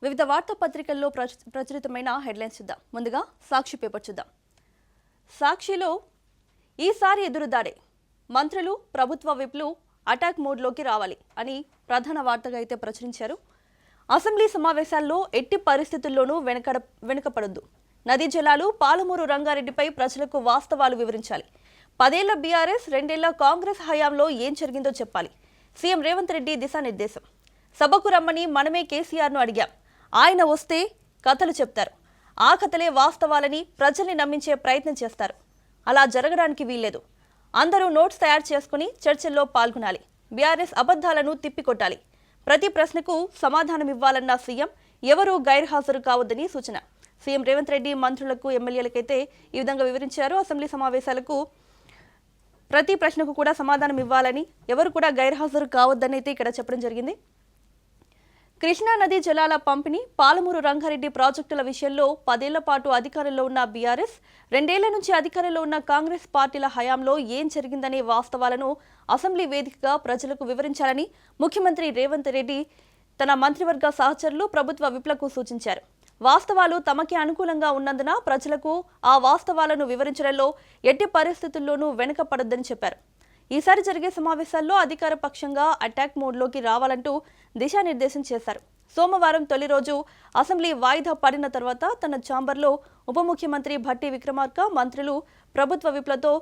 వివిధ వార్తాపత్రికల్లో ప్రచురితమైన హెడ్లైన్స్ చూద్దాం. ముందుగా సాక్షి పేపర్ చూద్దాం. సాక్షిలో ఈసారి ఎదురుదాడే, మంత్రులు ప్రభుత్వ విప్లు అటాక్ మోడ్లోకి రావాలి అని ప్రధాన వార్తగా అయితే ప్రచురించారు. అసెంబ్లీ సమావేశాల్లో ఎట్టి పరిస్థితుల్లోనూ వెనుకపడొద్దు. నదీ జలాలు, పాలమూరు రంగారెడ్డిపై ప్రజలకు వాస్తవాలు వివరించాలి. 10 ఏళ్ల బీఆర్ఎస్, 2 ఏళ్ల కాంగ్రెస్ హయాంలో ఏం జరిగిందో చెప్పాలి. సీఎం రేవంత్ రెడ్డి దిశానిర్దేశం. సభకు రమ్మని మనమే కేసీఆర్ను అడిగాం. ఆయన వస్తే కథలు చెప్తారు. ఆ కథలే వాస్తవాలని ప్రజల్ని నమ్మించే ప్రయత్నం చేస్తారు. అలా జరగడానికి వీల్లేదు. అందరూ నోట్స్ తయారు చేసుకుని చర్చల్లో పాల్గొనాలి. బీఆర్ఎస్ అబద్ధాలను తిప్పికొట్టాలి. ప్రతి ప్రశ్నకు సమాధానం ఇవ్వాలన్న సీఎం, ఎవరూ గైర్హాజరు కావద్దని సూచన. సీఎం రేవంత్ రెడ్డి మంత్రులకు, ఎమ్మెల్యేలకైతే ఈ విధంగా వివరించారు. అసెంబ్లీ సమావేశాలకు ప్రతి ప్రశ్నకు కూడా సమాధానం ఇవ్వాలని, ఎవరు కూడా గైర్హాజరు కావద్దని అయితే ఇక్కడ చెప్పడం జరిగింది. కృష్ణా నదీ జలాల పంపిణీ, పాలమూరు రంగారెడ్డి ప్రాజెక్టుల విషయంలో 10 ఏళ్ల పాటు అధికారంలో ఉన్న బీఆర్ఎస్, 2 ఏళ్ల నుంచి అధికారంలో ఉన్న కాంగ్రెస్ పార్టీల హయాంలో ఏం జరిగిందనే వాస్తవాలను అసెంబ్లీ వేదికగా ప్రజలకు వివరించాలని ముఖ్యమంత్రి రేవంత్ రెడ్డి తన మంత్రివర్గ సహచరులు, ప్రభుత్వ విప్లకు సూచించారు. వాస్తవాలు తమకి అనుకూలంగా ఉన్నందున ప్రజలకు ఆ వాస్తవాలను వివరించడంలో ఎట్టి పరిస్థితుల్లోనూ వెనుకపడొద్దని చెప్పారు. ఈసారి జరిగే సమావేశాల్లో అధికార పక్షంగా అటాక్ మోడ్లోకి రావాలంటూ దిశానిర్దేశం చేశారు. సోమవారం తొలి రోజు అసెంబ్లీ వాయిదా పడిన తర్వాత తన ఛాంబర్లో ఉప ముఖ్యమంత్రి భట్టి విక్రమార్క, మంత్రులు, ప్రభుత్వ విప్లతో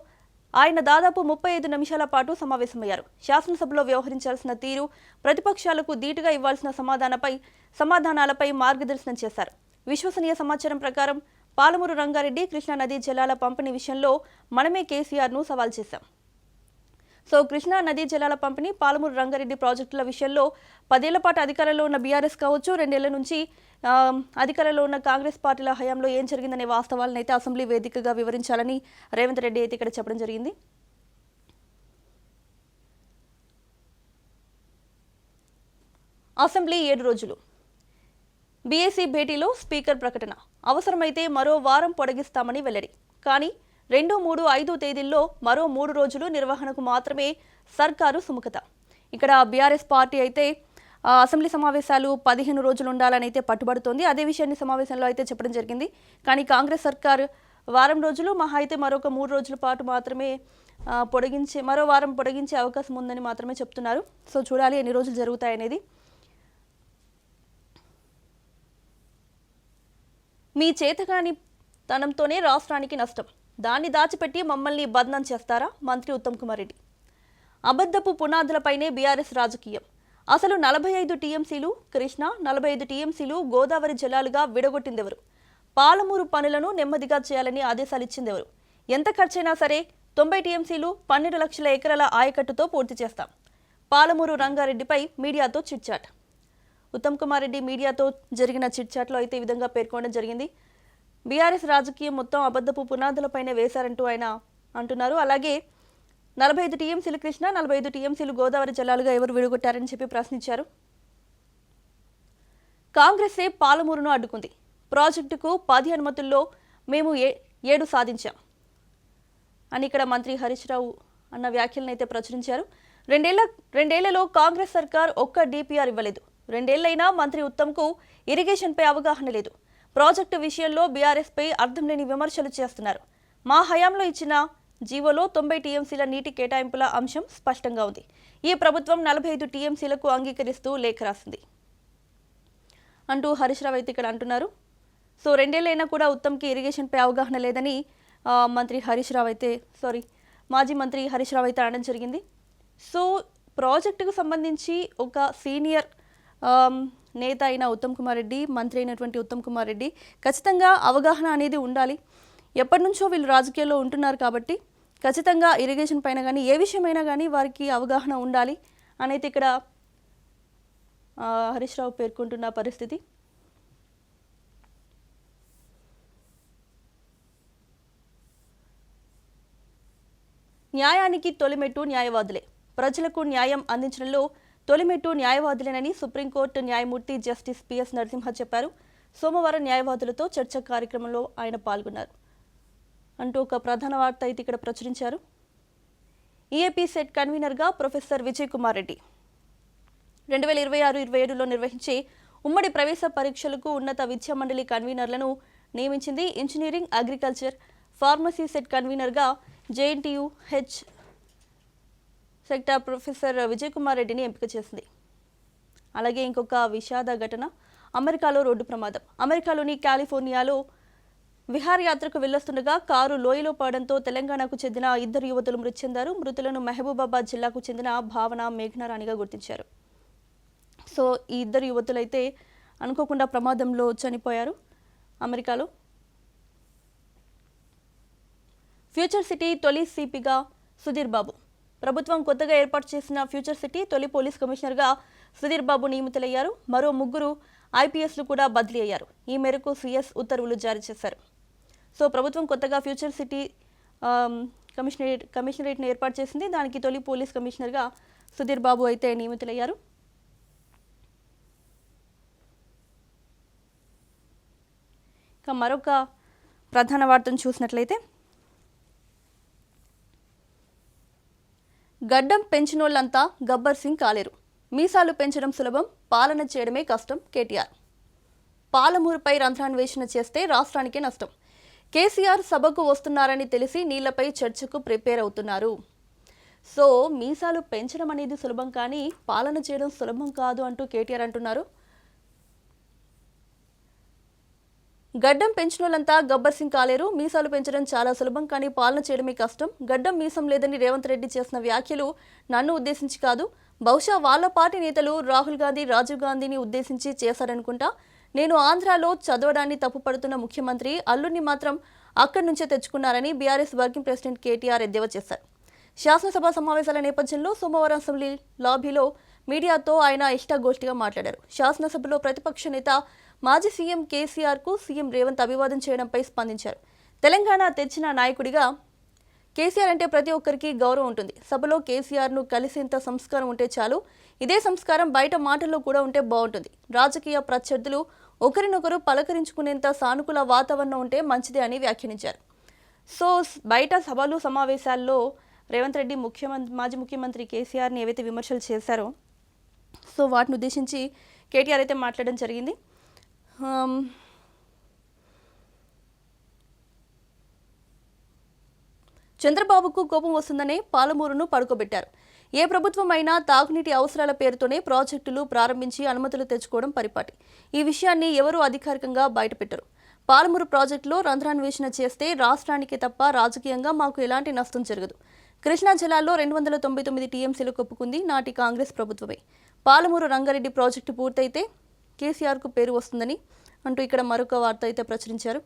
ఆయన దాదాపు 35 నిమిషాల పాటు సమావేశమయ్యారు. శాసనసభలో వ్యవహరించాల్సిన తీరు, ప్రతిపక్షాలకు ధీటుగా ఇవ్వాల్సిన సమాధానాలపై మార్గదర్శనం చేశారు. విశ్వసనీయ సమాచారం ప్రకారం పాలమూరు రంగారెడ్డి, కృష్ణా నదీ జలాల పంపిణీ విషయంలో మనమే కేసీఆర్ను సవాల్ చేశాం. కృష్ణా నదీ జలాల పంపిణీ, పాలమూరు రంగారెడ్డి ప్రాజెక్టుల విషయంలో 10 ఏళ్ల పాటు అధికారంలో ఉన్న బీఆర్ఎస్ కావచ్చు, 2 ఏళ్ల నుంచి అధికారంలో ఉన్న కాంగ్రెస్ పార్టీల హయాంలో ఏం జరిగిందనే వాస్తవాలను అయితే అసెంబ్లీ వేదికగా వివరించాలని రేవంత్ రెడ్డి అయితే ఇక్కడ చెప్పడం జరిగింది. అసెంబ్లీ 7 రోజులు. బీఏసీ భేటీలో స్పీకర్ ప్రకటన, అవసరమైతే మరో వారం పొడిగిస్తామని వెల్లడి. కానీ 2, 3, 5 తేదీల్లో మరో 3 రోజులు నిర్వహణకు మాత్రమే సర్కారు సుముఖత. ఇక్కడ బీఆర్ఎస్ పార్టీ అయితే అసెంబ్లీ సమావేశాలు 15 రోజులు ఉండాలని అయితే పట్టుబడుతోంది. అదే విషయాన్ని సమావేశంలో అయితే చెప్పడం జరిగింది. కానీ కాంగ్రెస్ సర్కారు వారం రోజులు, మహా అయితే మరొక 3 రోజుల పాటు మాత్రమే మరో వారం పొడిగించే అవకాశం ఉందని మాత్రమే చెప్తున్నారు. చూడాలి ఎన్ని రోజులు జరుగుతాయనేది. మీ చేతకాని తనంతోనే రాష్ట్రానికి నష్టం, దాన్ని దాచిపెట్టి మమ్మల్ని బద్నాం చేస్తారా? మంత్రి ఉత్తమ్ కుమార్ రెడ్డి. అబద్ధపు పునాదులపైనే బీఆర్ఎస్ రాజకీయం. అసలు 45 టీఎంసీలు కృష్ణా, 45 టీఎంసీలు గోదావరి జలాలుగా విడగొట్టిందెవరు? పాలమూరు పనులను నెమ్మదిగా చేయాలని ఆదేశాలు ఇచ్చిందెవరు? ఎంత ఖర్చైనా సరే 90 టీఎంసీలు 12 లక్షల ఎకరాల ఆయకట్టుతో పూర్తి చేస్తాం. పాలమూరు రంగారెడ్డిపై మీడియాతో చిట్చాట్. ఉత్తమ్ కుమార్ రెడ్డి మీడియాతో జరిగిన చిట్చాట్లో అయితే ఈ విధంగా పేర్కొనడం జరిగింది. బీఆర్ఎస్ రాజకీయం మొత్తం అబద్ధపు పునాదులపైనే వేశారంటూ ఆయన అంటున్నారు. అలాగే 45 టీఎంసీలు కృష్ణ, 45 టీఎంసీలు గోదావరి జలాలుగా ఎవరు విడగొట్టారని చెప్పి ప్రశ్నించారు. కాంగ్రెసే పాలమూరును అడ్డుకుంది. ప్రాజెక్టుకు 10 అనుమతుల్లో మేము 7 సాధించాం అని ఇక్కడ మంత్రి హరీష్ రావు అన్న వ్యాఖ్యలను అయితే ప్రచురించారు. 2 ఏళ్లలో కాంగ్రెస్ సర్కార్ ఒక్క డిపిఆర్ ఇవ్వలేదు. 2 ఏళ్లైనా మంత్రి ఉత్తమ్కు ఇరిగేషన్పై అవగాహన లేదు. ప్రాజెక్టు విషయంలో బీఆర్ఎస్పై అర్థం లేని విమర్శలు చేస్తున్నారు. మా హయాంలో ఇచ్చిన జీవోలో 90 టీఎంసీల నీటి కేటాయింపుల అంశం స్పష్టంగా ఉంది. ఈ ప్రభుత్వం 45 టీఎంసీలకు అంగీకరిస్తూ లేఖ రాసింది అంటూ హరీష్ రావు అయితే ఇక్కడ అంటున్నారు. 2 ఏళ్లైనా కూడా ఉత్తమ్కి ఇరిగేషన్పై అవగాహన లేదని మాజీ మంత్రి హరీష్ రావు అయితే అనడం జరిగింది. ప్రాజెక్టుకు సంబంధించి ఒక సీనియర్ నేత అయిన ఉత్తమ్ కుమార్ రెడ్డి, మంత్రి అయినటువంటి ఉత్తమ్ కుమార్ రెడ్డి ఖచ్చితంగా అవగాహన అనేది ఉండాలి. ఎప్పటి నుంచో వీళ్ళు రాజకీయాల్లో ఉంటున్నారు కాబట్టి ఖచ్చితంగా ఇరిగేషన్ పైన కానీ ఏ విషయమైనా కానీ వారికి అవగాహన ఉండాలి అనేది ఇక్కడ హరీష్ రావు పేర్కొంటున్న పరిస్థితి. న్యాయానికి తొలిమెట్టు న్యాయవాదులే, ప్రజలకు న్యాయం అందించడంలో తొలిమెట్టు న్యాయవాదులేనని సుప్రీంకోర్టు న్యాయమూర్తి జస్టిస్ పిఎస్ నరసింహ చెప్పారు. సోమవారం న్యాయవాదులతో చర్చ కార్యక్రమంలో ఆయన పాల్గొన్నారు అంటూ ఒక ప్రధాన వార్త అయితే ఇక్కడ ప్రచురించారు. ఈఏపీ సెట్ కన్వీనర్గా ప్రొఫెసర్ విజయ్ కుమార్ రెడ్డి 2026-27లో నిర్వహించే ఉమ్మడి ప్రవేశ పరీక్షలకు ఉన్నత విద్యా మండలి కన్వీనర్లను నియమించింది. ఇంజనీరింగ్, అగ్రికల్చర్, ఫార్మసీ సెట్ కన్వీనర్గా JNTU H sector professor Vijay Kumar రెడ్డిని ఎంపిక చేసింది. అలాగే ఇంకొక విషాద ఘటన, అమెరికాలో రోడ్డు ప్రమాదం. అమెరికాలోని కాలిఫోర్నియాలో విహారయాత్రకు వెళ్లొస్తుండగా కారు లోయలో పడడంతో తెలంగాణకు చెందిన 2 యువతులు మృతి చెందారు. మృతులను మహబూబాబాద్ జిల్లాకు చెందిన భావన, మేఘనారాణిగా గుర్తించారు. సో ఈ 2 యువతులైతే అనుకోకుండా ప్రమాదంలో చనిపోయారు అమెరికాలో. ఫ్యూచర్ సిటీ తొలి సిపిగా సుధీర్ బాబు. ప్రభుత్వం కొత్తగా ఏర్పాటు చేసిన ఫ్యూచర్ సిటీ తొలి పోలీస్ కమిషనర్గా సుధీర్ బాబు నియమితులయ్యారు. మరో 3 ఐపీఎస్లు కూడా బదిలీ అయ్యారు. ఈ మేరకు సీఎస్ ఉత్తర్వులు జారీ చేశారు. సో ప్రభుత్వం కొత్తగా ఫ్యూచర్ సిటీ కమిషనరేట్ని ఏర్పాటు చేసింది. దానికి తొలి పోలీస్ కమిషనర్గా సుధీర్ బాబు అయితే నియమితులయ్యారు. ఇక మరొక ప్రధాన వార్తను చూసినట్లయితే, గడ్డం పెంచినోళ్లంతా గబ్బర్ సింగ్ కాలేరు. మీసాలు పెంచడం సులభం, పాలన చేయడమే కష్టం. కేటీఆర్. పాలమూరుపై రంధ్రాన్వేషణ చేస్తే రాష్ట్రానికే నష్టం. కేసీఆర్ సభకు వస్తున్నారని తెలిసి నీళ్లపై చర్చకు ప్రిపేర్ అవుతున్నారు. సో మీసాలు పెంచడం అనేది సులభం, కానీ పాలన చేయడం సులభం కాదు అంటూ కేటీఆర్ అంటున్నారు. గడ్డం పెంచినోళ్లంతా గబ్బర్ సింగ్ కాలేరు. మీసాలు పెంచడం చాలా సులభం, కానీ పాలన చేయడమే కష్టం. గడ్డం మీసం లేదని రేవంత్ రెడ్డి చేసిన వ్యాఖ్యలు నన్ను ఉద్దేశించి కాదు, బహుశా వాళ్ళ పార్టీ నేతలు రాహుల్ గాంధీ, రాజీవ్ గాంధీని ఉద్దేశించి చేశారనుకుంటా. నేను ఆంధ్రాలో చదవడాన్ని తప్పుపడుతున్న ముఖ్యమంత్రి అల్లుడిని మాత్రం అక్కడి నుంచే తెచ్చుకున్నారని బీఆర్ఎస్ వర్కింగ్ ప్రెసిడెంట్ కేటీఆర్ ఎద్దేవా చేశారు. శాసనసభ సమావేశాల నేపథ్యంలో సోమవారం అసెంబ్లీ లాబీలో మీడియాతో ఆయన ఇష్టాగోష్ఠిగా మాట్లాడారు. శాసనసభలో ప్రతిపక్ష నేత మాజీ సీఎం కేసీఆర్కు సీఎం రేవంత్ అభివాదం చేయడంపై స్పందించారు. తెలంగాణ తెచ్చిన నాయకుడిగా కేసీఆర్ అంటే ప్రతి ఒక్కరికి గౌరవం ఉంటుంది. సభలో కేసీఆర్ను కలిసేంత సంస్కారం ఉంటే చాలు. ఇదే సంస్కారం బయట మాటల్లో కూడా ఉంటే బాగుంటుంది. రాజకీయ ప్రత్యర్థులు ఒకరినొకరు పలకరించుకునేంత సానుకూల వాతావరణం ఉంటే మంచిదే అని వ్యాఖ్యానించారు. సో బయట సభలు సమావేశాల్లో రేవంత్ రెడ్డి మాజీ ముఖ్యమంత్రి కేసీఆర్ని ఏవైతే విమర్శలు చేశారో, సో వాటిని ఉద్దేశించి కేటీఆర్ అయితే మాట్లాడడం జరిగింది. చంద్రబాబుకు కోపం వస్తుందనే పాలమూరును పడుకోబెట్టారు. ఏ ప్రభుత్వం అయినా తాగునీటి అవసరాల పేరుతోనే ప్రాజెక్టులు ప్రారంభించి అనుమతులు తెచ్చుకోవడం పరిపాటి. ఈ విషయాన్ని ఎవరూ అధికారికంగా బయటపెట్టరు. పాలమూరు ప్రాజెక్టులో రంధ్రాన్వేషణ చేస్తే రాష్ట్రానికి తప్ప రాజకీయంగా మాకు ఎలాంటి నష్టం జరగదు. కృష్ణా జిల్లాలో 299 టీఎంసీలు కొప్పుకుంది నాటి కాంగ్రెస్ ప్రభుత్వమే. పాలమూరు రంగారెడ్డి ప్రాజెక్టు పూర్తయితే కేసీఆర్కు పేరు వస్తుందని అంటూ ఇక్కడ మరొక వార్త అయితే ప్రచురించారు.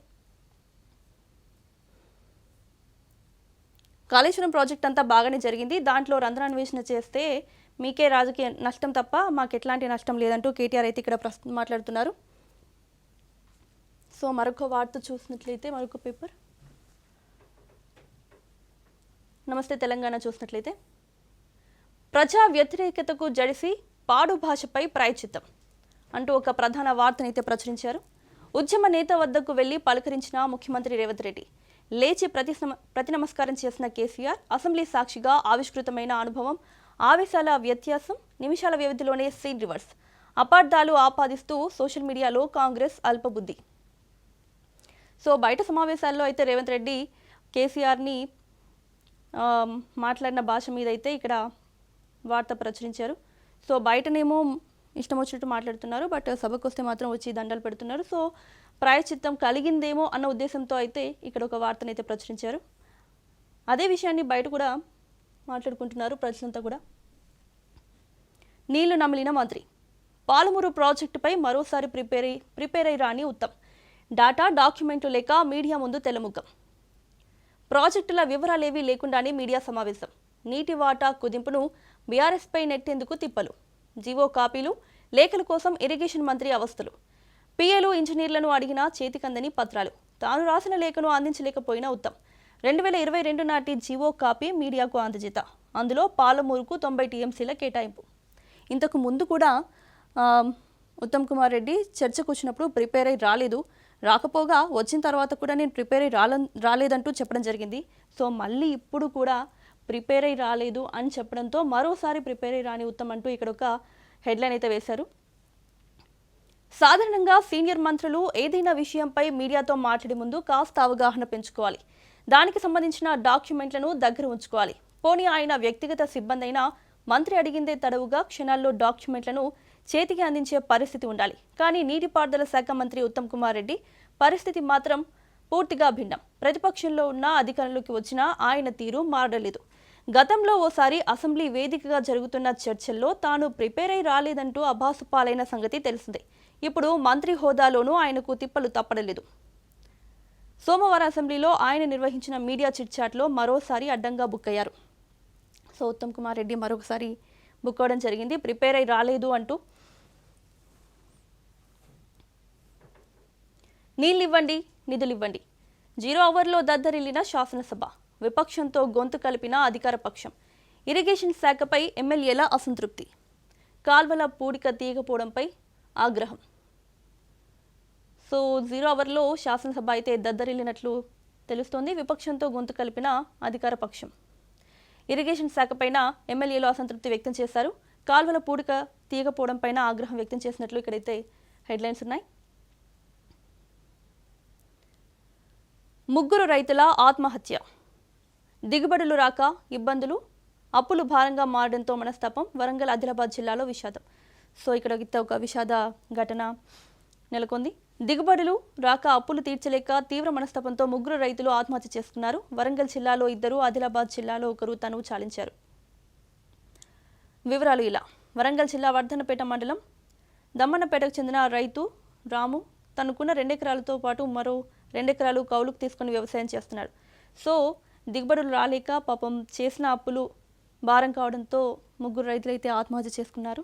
కాళేశ్వరం ప్రాజెక్ట్ అంతా బాగానే జరిగింది, దాంట్లో రంధ్రాన్వేషణ చేస్తే మీకే రాజకీయ నష్టం తప్ప మాకు ఎట్లాంటి నష్టం లేదంటూ కేటీఆర్ అయితే ఇక్కడ మాట్లాడుతున్నారు. సో మరొక వార్త చూసినట్లయితే, మరొక పేపర్ నమస్తే తెలంగాణ చూసినట్లయితే, ప్రజా వ్యతిరేకతకు జడిసి పాడు భాషపై ప్రాయశ్చిత్తం అంటూ ఒక ప్రధాన వార్తనైతే ప్రచురించారు. ఉద్యమ నేత వద్దకు వెళ్లి పలకరించిన ముఖ్యమంత్రి రేవంత్ రెడ్డి, లేచి ప్రతి నమస్కారం చేసిన కేసీఆర్, అసెంబ్లీ సాక్షిగా ఆవిష్కృతమైన అనుభవం, ఆవేశాల వ్యత్యాసం, నిమిషాల వ్యవధిలోనే సీన్ రివర్స్, అపార్థాలు ఆపాదిస్తూ సోషల్ మీడియాలో కాంగ్రెస్ అల్పబుద్ధి. సో బయట సమావేశాల్లో అయితే రేవంత్ రెడ్డి కేసీఆర్ని మాట్లాడిన భాష మీద అయితే ఇక్కడ వార్త ప్రచురించారు. సో బయటనేమో ఇష్టం వచ్చినట్టు మాట్లాడుతున్నారు, బట్ సభకు వస్తే మాత్రం వచ్చి దండలు పెడుతున్నారు. సో ప్రాయశ్చిత్తం కలిగిందేమో అన్న ఉద్దేశంతో అయితే ఇక్కడ ఒక వార్తనైతే ప్రచురించారు. అదే విషయాన్ని బయట కూడా మాట్లాడుకుంటున్నారు ప్రజలంతా కూడా. నీళ్లు నమిలిన మంత్రి, పాలమూరు ప్రాజెక్టుపై మరోసారి ప్రిపేర్ అయి రాని ఉత్తమ్, డాటా డాక్యుమెంట్లు లేక మీడియా ముందు తెల్లముఖం. ప్రాజెక్టుల వివరాలేవీ లేకుండానే మీడియా సమావేశం. నీటి వాటా కుదింపును బీఆర్ఎస్పై నెట్టేందుకు తిప్పలు. జీవో కాపీలు, లేఖల కోసం ఇరిగేషన్ మంత్రి అవస్థలు. పిఏలు, ఇంజనీర్లను అడిగినా చేతికందని పత్రాలు. తాను రాసిన లేఖను అందించలేకపోయిన ఉత్తమ్. 2022 నాటి జీవో కాపీ మీడియాకు అందజేత. అందులో పాలమూరుకు 90 టీఎంసీల కేటాయింపు. ఇంతకు ముందు కూడా ఉత్తమ్ కుమార్ రెడ్డి చర్చకు వచ్చినప్పుడు ప్రిపేర్ అయి రాలేదు, రాకపోగా వచ్చిన తర్వాత కూడా నేను ప్రిపేర్ అయి రాలేదంటూ చెప్పడం జరిగింది. సో మళ్ళీ ఇప్పుడు కూడా ప్రిపేర్ అయి రాలేదు అని చెప్పడంతో మరోసారి ప్రిపేర్ అయి రాని ఉత్తమ్ అంటూ ఇక్కడ ఒక హెడ్లైన్ అయితే వేశారు. సాధారణంగా సీనియర్ మంత్రులు ఏదైనా విషయంపై మీడియాతో మాట్లాడే ముందు కాస్త అవగాహన పెంచుకోవాలి. దానికి సంబంధించిన డాక్యుమెంట్లను దగ్గర ఉంచుకోవాలి. పోనీ ఆయన వ్యక్తిగత సిబ్బంది అయినా మంత్రి అడిగిందే తడవుగా క్షణాల్లో డాక్యుమెంట్లను చేతికి అందించే పరిస్థితి ఉండాలి. కానీ నీటిపారుదల శాఖ మంత్రి ఉత్తమ్ కుమార్ రెడ్డి పరిస్థితి మాత్రం పూర్తిగా భిన్నం. ప్రతిపక్షంలో ఉన్న అధికారంలోకి వచ్చినా ఆయన తీరు మారలేదు. గతంలో ఓసారి అసెంబ్లీ వేదికగా జరుగుతున్న చర్చల్లో తాను ప్రిపేర్ అయి రాలేదంటూ అభాసుపాలైన సంగతి తెలిసిందే. ఇప్పుడు మంత్రి హోదాలోనూ ఆయనకు తిప్పలు తప్పడలేదు. సోమవారం అసెంబ్లీలో ఆయన నిర్వహించిన మీడియా చిట్చాట్లో మరోసారి అడ్డంగా బుక్ అయ్యారు. సో ఉత్తమ్ కుమార్ రెడ్డి మరొకసారి బుక్ అవడం జరిగింది. ప్రిపేర్ అయి రాలేదు అంటూ నీళ్ళివ్వండి, నిధులివ్వండి. 0 అవర్లో దద్దరిల్లిన శాసనసభ. విపక్షంతో గొంతు కలిపిన అధికార పక్షం. ఇరిగేషన్ శాఖపై ఎమ్మెల్యేల అసంతృప్తి. కాల్వల పూడిక తీయకపోవడంపై ఆగ్రహం. సో 0 అవర్లో శాసనసభ అయితే దద్దరిల్లినట్లు తెలుస్తోంది. విపక్షంతో గొంతు కలిపిన అధికార పక్షం. ఇరిగేషన్ శాఖపైన ఎమ్మెల్యేలు అసంతృప్తి వ్యక్తం చేశారు. కాల్వల పూడిక తీయకపోవడం పైన ఆగ్రహం వ్యక్తం చేసినట్లు ఇక్కడైతే హెడ్లైన్స్ ఉన్నాయి. ముగ్గురు రైతుల ఆత్మహత్య. దిగుబడులు రాక ఇబ్బందులు, అప్పులు భారంగా మారడంతో మనస్తాపం. వరంగల్, ఆదిలాబాద్ జిల్లాలో విషాదం. సో ఇక్కడ ఒక విషాద ఘటన నెలకొంది. దిగుబడులు రాక అప్పులు తీర్చలేక తీవ్ర మనస్తాపంతో ముగ్గురు రైతులు ఆత్మహత్య చేసుకున్నారు. వరంగల్ జిల్లాలో 2, ఆదిలాబాద్ జిల్లాలో 1 తనువు చాలించారు. వివరాలు ఇలా. వరంగల్ జిల్లా వర్ధనపేట మండలం దమ్మన్నపేటకు చెందిన రైతు రాము తనకున్న 2 ఎకరాలతో పాటు మరో 2 ఎకరాలు కౌలుకు తీసుకుని వ్యవసాయం చేస్తున్నాడు. సో దిగుబడులు రాలేక పాపం చేసిన అప్పులు భారం కావడంతో ముగ్గురు రైతులైతే ఆత్మహత్య చేసుకున్నారు.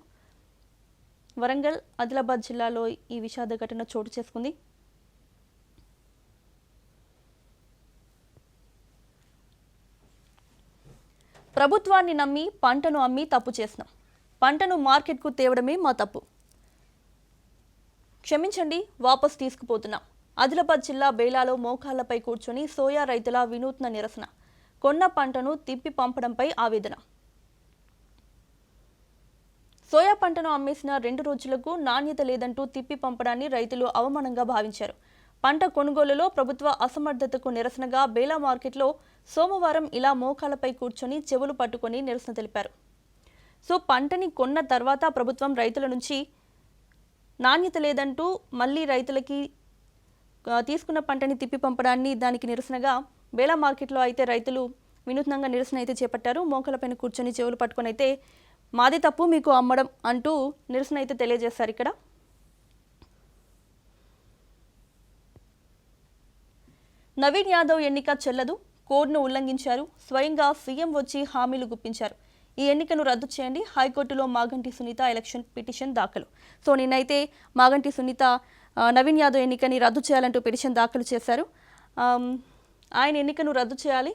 వరంగల్, ఆదిలాబాద్ జిల్లాలో ఈ విషాద ఘటన చోటు చేసుకుంది. ప్రభుత్వాన్ని నమ్మి పంటను అమ్మి తప్పు చేసినాం. పంటను మార్కెట్కు తేవడమే మా తప్పు. క్షమించండి, వాపసు తీసుకుపోతున్నాం. ఆదిలాబాద్ జిల్లా బేలాలో మోకాళ్లపై కూర్చొని సోయా రైతుల వినూత్న నిరసన. కొన్న పంటను తిప్పి పంపడంపై ఆవేదన. సోయా పంటను అమ్మేసిన 2 రోజులకు నాణ్యత లేదంటూ తిప్పి పంపడాన్ని రైతులు అవమానంగా భావించారు. పంట కొనుగోలులో ప్రభుత్వ అసమర్థతకు నిరసనగా బేలా మార్కెట్లో సోమవారం ఇలా మోకాళ్లపై కూర్చొని చెవులు పట్టుకొని నిరసన తెలిపారు. సో పంటని కొన్న తర్వాత ప్రభుత్వం రైతుల నుంచి నాణ్యత లేదంటూ మళ్ళీ రైతులకి తీసుకున్న పంటని తిప్పి పంపడాన్ని దానికి నిరసనగా బేలా మార్కెట్లో అయితే రైతులు వినూత్నంగా నిరసన అయితే చేపట్టారు. మోకాలపైన కూర్చొని చెవులు పట్టుకొని అయితే మాది తప్పు మీకు అమ్మడం అంటూ నిరసన అయితే తెలియజేశారు. ఇక్కడ నవీన్ యాదవ్ ఎన్నిక చెల్లదు, కోడ్ను ఉల్లంఘించారు. స్వయంగా సీఎం వచ్చి హామీలు గుప్పించారు. ఈ ఎన్నికను రద్దు చేయండి. హైకోర్టులో మాగంటి సునీత ఎలక్షన్ పిటిషన్ దాఖలు. సో నిన్నైతే మాగంటి సునీత నవీన్ యాదవ్ ఎన్నికని రద్దు చేయాలంటూ పిటిషన్ దాఖలు చేశారు. ఆయన ఎన్నికను రద్దు చేయాలి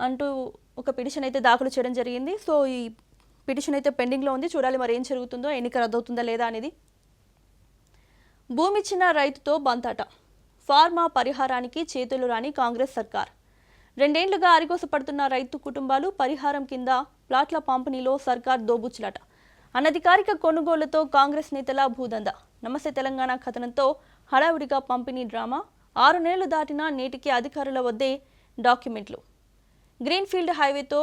అంటూ ఒక పిటిషన్ అయితే దాఖలు చేయడం జరిగింది. సో ఈ పిటిషన్ అయితే పెండింగ్లో ఉంది. చూడాలి మరి ఏం జరుగుతుందో, ఎన్నిక రద్దవుతుందా లేదా అనేది. భూమిచ్చిన రైతుతో బంతాట. ఫార్మా పరిహారానికి చేతులు రాని కాంగ్రెస్ సర్కార్. 2 ఏళ్లుగా అరిగోసపడుతున్న రైతు కుటుంబాలు పరిహారం కింద ప్లాట్ల పంపిణీలో సర్కార్ దోబుచ్చులాట. అనధికారిక కొనుగోలుతో కాంగ్రెస్ నేతల భూదంద. నమస్తే తెలంగాణ కథనంతో హడావుడిగా పంపిణీ డ్రామా. 6 నెలలు దాటినా నేటికి అధికారుల వద్దే డాక్యుమెంట్లు. గ్రీన్ఫీల్డ్ హైవేతో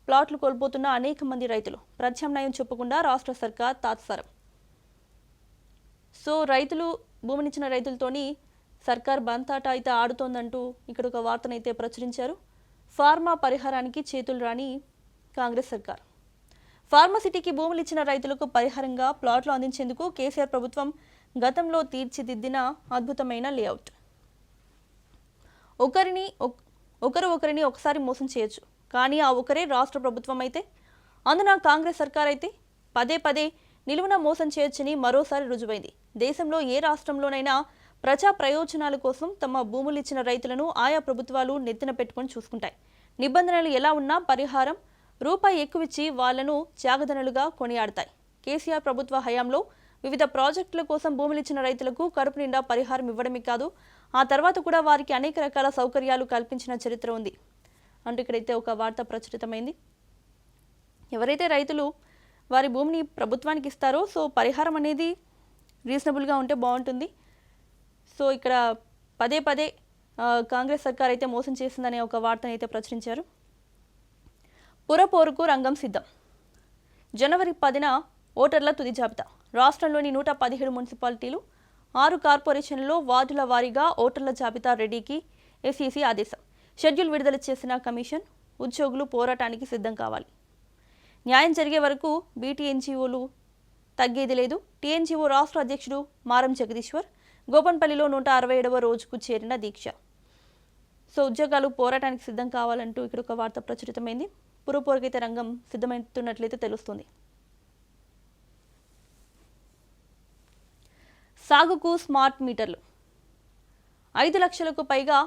ప్లాట్లు కోల్పోతున్న అనేక మంది రైతులు. ప్రత్యామ్నాయం చెప్పకుండా రాష్ట్ర సర్కార్ తాత్సారం. సో రైతులు భూమినిచ్చిన రైతులతోని సర్కార్ బంతాట అయితే ఆడుతోందంటూ ఇక్కడ ఒక వార్తనైతే ప్రచురించారు. ఫార్మా పరిహారానికి చేతులు రాని కాంగ్రెస్ సర్కార్. ఫార్మసిటీకి భూములు ఇచ్చిన రైతులకు పరిహారంగా ప్లాట్లు అందించేందుకు కేసీఆర్ ప్రభుత్వం గతంలో తీర్చిదిద్దిన అద్భుతమైన లేఅవుట్. ఒకరిని ఒకసారి మోసం చేయొచ్చు, కానీ ఆ ఒకరే రాష్ట్ర ప్రభుత్వం అయితే, అందున కాంగ్రెస్ సర్కార్ అయితే పదే నిలువున మోసం చేయొచ్చని మరోసారి రుజువైంది. దేశంలో ఏ రాష్ట్రంలోనైనా ప్రజా ప్రయోజనాల కోసం తమ భూములు ఇచ్చిన రైతులను ఆయా ప్రభుత్వాలు నెత్తిన పెట్టుకొని చూసుకుంటాయి. నిబంధనలు ఎలా ఉన్నా పరిహారం రూపాయి ఎక్కువిచ్చి వాళ్లను త్యాగదనులుగా కొనియాడతాయి. కేసీఆర్ ప్రభుత్వ హయాంలో వివిధ ప్రాజెక్టుల కోసం భూములిచ్చిన రైతులకు కడుపు నిండా పరిహారం ఇవ్వడమే కాదు, ఆ తర్వాత కూడా వారికి అనేక రకాల సౌకర్యాలు కల్పించిన చరిత్ర ఉంది అంటూ ఇక్కడైతే ఒక వార్త ప్రచురితమైంది. ఎవరైతే రైతులు వారి భూమిని ప్రభుత్వానికి ఇస్తారో సో పరిహారం అనేది రీజనబుల్గా ఉంటే బాగుంటుంది. సో ఇక్కడ పదే పదే కాంగ్రెస్ సర్కార్ అయితే మోసం చేసిందనే ఒక వార్తను అయితే ప్రచురించారు. పురపోరుకు రంగం సిద్ధం. జనవరి 10న ఓటర్ల తుది జాబితా. రాష్ట్రంలోని 117 మున్సిపాలిటీలు 6 కార్పొరేషన్లలో వార్డుల వారీగా ఓటర్ల జాబితా రెడీకి ఎస్ఈసీ ఆదేశం. షెడ్యూల్ విడుదల చేసిన కమిషన్ ఉద్యోగులు పోరాటానికి సిద్ధం కావాలి. న్యాయం జరిగే వరకు బీటీఎన్జీఓలు తగ్గేది లేదు. టీఎన్జీఓ రాష్ట్ర అధ్యక్షుడు మారం జగదీశ్వర్ గోపన్పల్లిలో 167వ రోజుకు చేరిన దీక్ష. సో ఉద్యోగాలు పోరాటానికి సిద్ధం కావాలంటూ ఇక్కడ ఒక వార్త ప్రచురితమైంది. పురపోరుకైతే రంగం సిద్ధమవుతున్నట్లయితే తెలుస్తుంది. సాగుకు స్మార్ట్ మీటర్లు. 5 లక్షలకు పైగా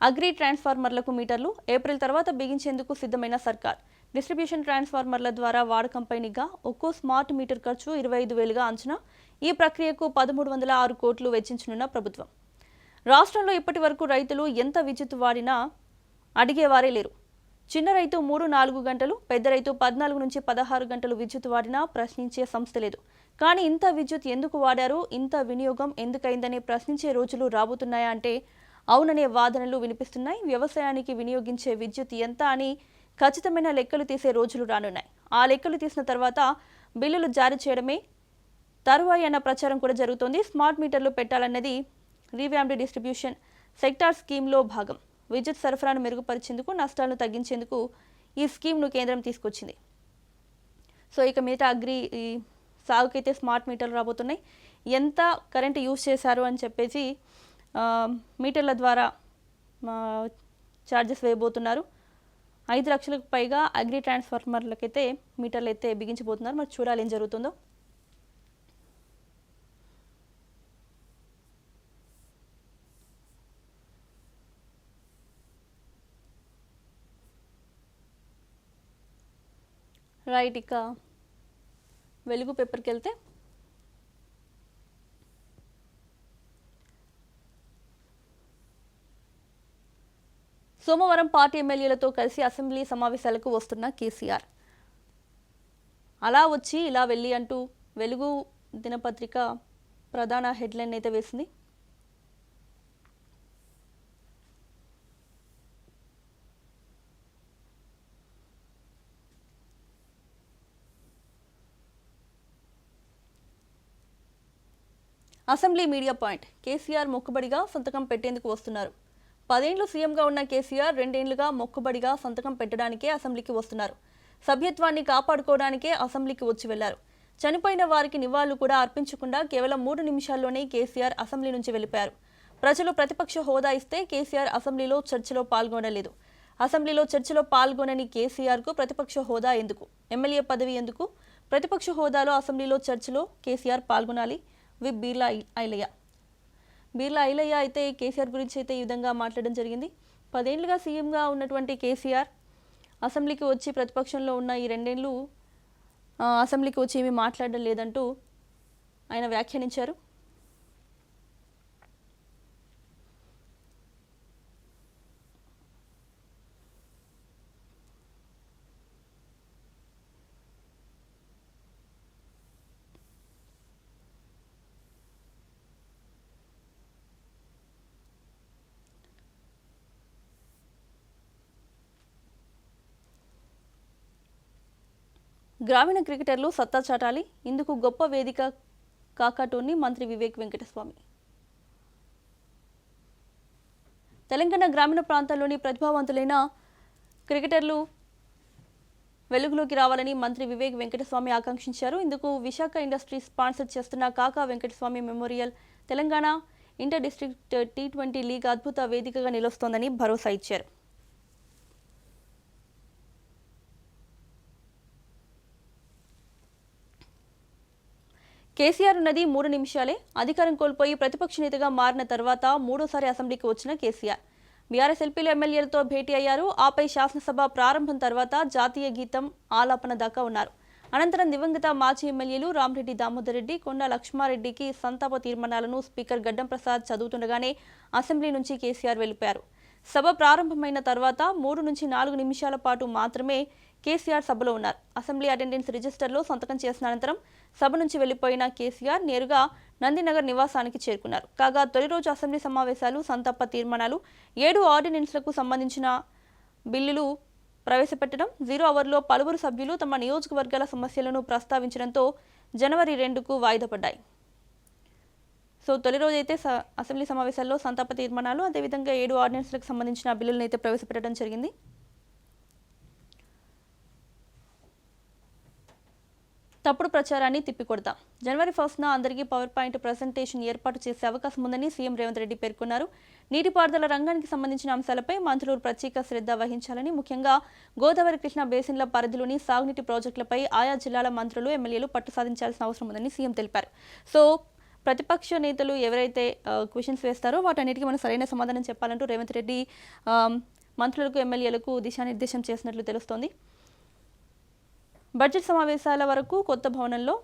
అగ్రి ట్రాన్స్ఫార్మర్లకు మీటర్లు ఏప్రిల్ తర్వాత బిగించేందుకు సిద్ధమైన సర్కార్. డిస్ట్రిబ్యూషన్ ట్రాన్స్ఫార్మర్ల ద్వారా వాడకంపై నిఘా. ఒక్కో స్మార్ట్ మీటర్ ఖర్చు 25,000గా అంచనా. ఈ ప్రక్రియకు 1,306 కోట్లు వెచ్చించనున్న ప్రభుత్వం. రాష్ట్రంలో ఇప్పటి వరకు రైతులు ఎంత విద్యుత్ వాడినా అడిగేవారే లేరు. చిన్న రైతు 3-4 గంటలు, పెద్ద రైతు 14 నుంచి 16 గంటలు విద్యుత్ వాడినా ప్రశ్నించే సంస్థ లేదు. కానీ ఇంత విద్యుత్ ఎందుకు వాడారు, ఇంత వినియోగం ఎందుకైందని ప్రశ్నించే రోజులు రాబోతున్నాయా అంటే అవుననే వాదనలు వినిపిస్తున్నాయి. వ్యవసాయానికి వినియోగించే విద్యుత్ ఎంత అని ఖచ్చితమైన లెక్కలు తీసే రోజులు రానున్నాయి. ఆ లెక్కలు తీసిన తర్వాత బిల్లులు జారీ చేయడమే తరువాయి అన్న ప్రచారం కూడా జరుగుతోంది. స్మార్ట్ మీటర్లు పెట్టాలన్నది రీవ్యాంప్డ్ డిస్ట్రిబ్యూషన్ సెక్టార్ స్కీమ్లో భాగం. విద్యుత్ సరఫరాను మెరుగుపరిచేందుకు, నష్టాలను తగ్గించేందుకు ఈ స్కీమ్ను కేంద్రం తీసుకొచ్చింది. సో ఇక మిగతా సాగుకైతే స్మార్ట్ మీటర్లు రాబోతున్నాయి. ఎంత కరెంట్ యూజ్ చేశారు అని చెప్పేసి మీటర్ల ద్వారా ఛార్జెస్ వేయబోతున్నారు. 5 లక్షలకు పైగా అగ్రి ట్రాన్స్ఫార్మర్లకైతే మీటర్లు అయితే బిగించబోతున్నారు. మరి చూడాలి ఏం జరుగుతుందో. రైట్, ఇక వెలుగు పేపర్కి వెళ్తే సోమవారం పార్టీ ఎమ్మెల్యేలతో కలిసి అసెంబ్లీ సమావేశాలకు వస్తున్న కేసీఆర్. అలా వచ్చి ఇలా వెళ్ళి అంటూ వెలుగు దినపత్రిక ప్రధాన హెడ్లైన్ అయితే వేసింది. Assembly media point. కేసీఆర్ మొక్కుబడిగా సంతకం పెట్టేందుకు వస్తున్నారు. 10 ఏళ్లు సీఎంగా ఉన్న కేసీఆర్ 2 ఏళ్లుగా మొక్కుబడిగా సంతకం పెట్టడానికే అసెంబ్లీకి వస్తున్నారు. సభ్యత్వాన్ని కాపాడుకోవడానికే అసెంబ్లీకి వచ్చి వెళ్లారు. చనిపోయిన వారికి నివాళులు కూడా అర్పించకుండా కేవలం 3 నిమిషాల్లోనే కేసీఆర్ అసెంబ్లీ నుంచి వెళ్లిపోయారు. ప్రజలు ప్రతిపక్ష హోదా ఇస్తే కేసీఆర్ అసెంబ్లీలో చర్చలో పాల్గొనలేదు. అసెంబ్లీలో చర్చలో పాల్గొనని కేసీఆర్కు ప్రతిపక్ష హోదా ఎందుకు, ఎమ్మెల్యే పదవి ఎందుకు? ప్రతిపక్ష హోదాలో అసెంబ్లీలో చర్చలో కేసీఆర్ పాల్గొనాలి. విప్ బీర్లా ఐలయ్య అయితే కేసీఆర్ గురించి అయితే ఈ విధంగా మాట్లాడడం జరిగింది. 10 ఏళ్లుగా సీఎంగా ఉన్నటువంటి కేసీఆర్ అసెంబ్లీకి వచ్చి ప్రతిపక్షంలో ఉన్న ఈ 2 ఏళ్ళు అసెంబ్లీకి వచ్చి ఏమీ మాట్లాడడం లేదంటూ ఆయన వ్యాఖ్యానించారు. గ్రామీణ క్రికెటర్లు సత్తా చాటాలి. ఇందుకు గొప్ప వేదిక కాకాటోని మంత్రి వివేక్ వెంకటస్వామి. తెలంగాణ గ్రామీణ ప్రాంతాల్లోని ప్రతిభావంతులైన క్రికెటర్లు వెలుగులోకి రావాలని మంత్రి వివేక్ వెంకటస్వామి ఆకాంక్షించారు. ఇందుకు విశాఖ ఇండస్ట్రీస్ స్పాన్సర్ చేస్తున్న కాకా Venkataswamy memorial Telangana inter district T20 league అద్భుత వేదికగా నిలుస్తోందని భరోసా ఇచ్చారు. కేసీఆర్ ఉన్నది 3 నిమిషాలే. అధికారం కోల్పోయి ప్రతిపక్ష నేతగా మారిన తర్వాత 3వ అసెంబ్లీకి వచ్చిన కేసీఆర్ బీఆర్ఎస్ ఎల్పీలు ఎమ్మెల్యేలతో భేటీ అయ్యారు. ఆపై శాసనసభ ప్రారంభం తర్వాత జాతీయ గీతం ఆలాపన దాకా ఉన్నారు. అనంతరం దివంగత మాజీ ఎమ్మెల్యేలు రామరెడ్డి దామోదర్ రెడ్డి, కొండ లక్ష్మారెడ్డికి సంతాప తీర్మానాలను స్పీకర్ గడ్డం ప్రసాద్ చదువుతుండగానే అసెంబ్లీ నుంచి కేసీఆర్ వెళ్లిపోయారు. సభ ప్రారంభమైన తర్వాత 3 నుంచి 4 నిమిషాల పాటు మాత్రమే కేసీఆర్ సభలో ఉన్నారు. అసెంబ్లీ అటెండెన్స్ రిజిస్టర్లో సంతకం చేసిన అనంతరం సభ నుంచి వెళ్లిపోయిన కేసీఆర్ నేరుగా నందినగర్ నివాసానికి చేరుకున్నారు. కాగా తొలి రోజు అసెంబ్లీ సమావేశాలు, సంతాప తీర్మానాలు, 7 ఆర్డినెన్స్లకు సంబంధించిన బిల్లులు ప్రవేశపెట్టడం, 0 అవర్లో పలువురు సభ్యులు తమ నియోజకవర్గాల సమస్యలను ప్రస్తావించడంతో జనవరి 2కు వాయిదా పడ్డాయి. సో తొలి రోజు అయితే అసెంబ్లీ సమావేశాల్లో సంతాప తీర్మానాలు, అదేవిధంగా 7 ఆర్డినెన్స్లకు సంబంధించిన బిల్లులను అయితే ప్రవేశపెట్టడం జరిగింది. తప్పుడు ప్రచారాన్ని తిప్పికొడతాం. జనవరి 1న అందరికీ పవర్ పాయింట్ ప్రజెంటేషన్ ఏర్పాటు చేసే అవకాశం ఉందని సీఎం రేవంత్ రెడ్డి పేర్కొన్నారు. నీటిపారుదల రంగానికి సంబంధించిన అంశాలపై మంత్రులు ప్రత్యేక శ్రద్ధ వహించాలని, ముఖ్యంగా గోదావరి కృష్ణా బేసిన్ల పరిధిలోని సాగునీటి ప్రాజెక్టులపై ఆయా జిల్లాల మంత్రులు, ఎమ్మెల్యేలు పట్టు సాధించాల్సిన అవసరం ఉందని సీఎం తెలిపారు. సో ప్రతిపక్ష నేతలు ఎవరైతే క్వశ్చన్స్ వేస్తారో వాటన్నిటికీ మనం సరైన సమాధానం చెప్పాలంటూ రేవంత్ రెడ్డి మంత్రులకు, ఎమ్మెల్యేలకు దిశానిర్దేశం చేసినట్లు తెలుస్తోంది. బడ్జెట్ సమావేశాల వరకు కొత్త భవనంలో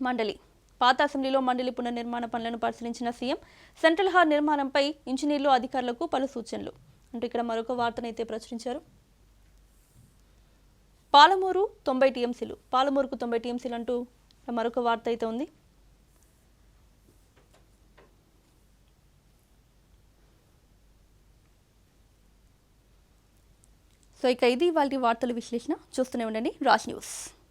మండలి, పాత అసెంబ్లీలో మండలి పునర్నిర్మాణ పనులను పరిశీలించిన సీఎం సెంట్రల్ హాల్ నిర్మాణంపై ఇంజనీర్లు, అధికారులకు పలు సూచనలు అంటూ ఇక్కడ మరొక వార్తనైతే ప్రచురించారు. పాలమూరు 90 టీఎంసీలు, పాలమూరుకు 90 టీఎంసీలు అంటూ మరొక వార్త అయితే ఉంది. సో ఇక ఇది వాళ్ళ వార్తల విశ్లేషణ. చూస్తూనే ఉండండి రాజ్ న్యూస్.